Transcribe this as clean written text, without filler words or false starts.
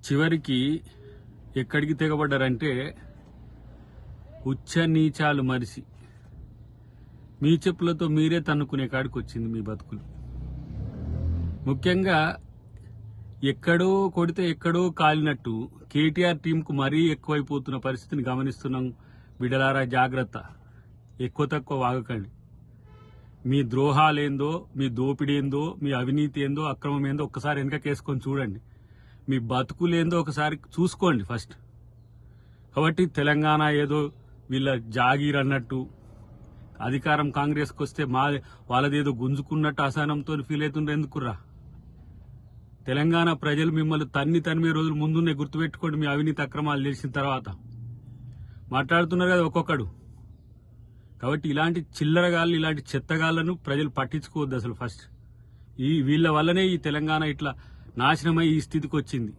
చివరికి ఎక్కడికి తెగబడ్డారంటే ఉచ్చ నీచాలు మరిసి మీ చెప్పులతో మీరే తన్నుకునే కాడికి వచ్చింది మీ బతుకులు. ముఖ్యంగా ఎక్కడో కొడితే ఎక్కడో కాలినట్టు కేటీఆర్ టీంకు మరీ ఎక్కువైపోతున్న పరిస్థితిని గమనిస్తున్నాం. బిడ్డలారా జాగ్రత్త, ఎక్కువ తక్కువ వాగకండి. మీ ద్రోహాలేందో, మీ దోపిడేందో, మీ అవినీతి ఏందో, అక్రమం ఏందో ఒక్కసారి వెనకకేసుకొని చూడండి. మీ బతుకులేందో ఒకసారి చూసుకోండి ఫస్ట్. కాబట్టి తెలంగాణ ఏదో వీళ్ళ జాగీర్ అన్నట్టు, అధికారం కాంగ్రెస్కి వస్తే వాళ్ళదేదో గుంజుకున్నట్టు అసహనంతో ఫీల్ అవుతుండ్రు. ఎందుకురా? తెలంగాణ ప్రజలు మిమ్మల్ని తన్నిమే రోజులు ముందున్నే గుర్తుపెట్టుకోండి. మీ అవినీతి అక్రమాలు తెలిసిన తర్వాత మాట్లాడుతున్నారు కదా ఒక్కొక్కడు. కాబట్టి ఇలాంటి చిల్లరగాళ్ళు, ఇలాంటి చెత్తగాళ్లను ప్రజలు పట్టించుకోవద్దు అసలు. ఫస్ట్ వీళ్ళ వల్లనే ఈ తెలంగాణ ఇట్లా నాశనమై ఈ స్థితికి వచ్చింది.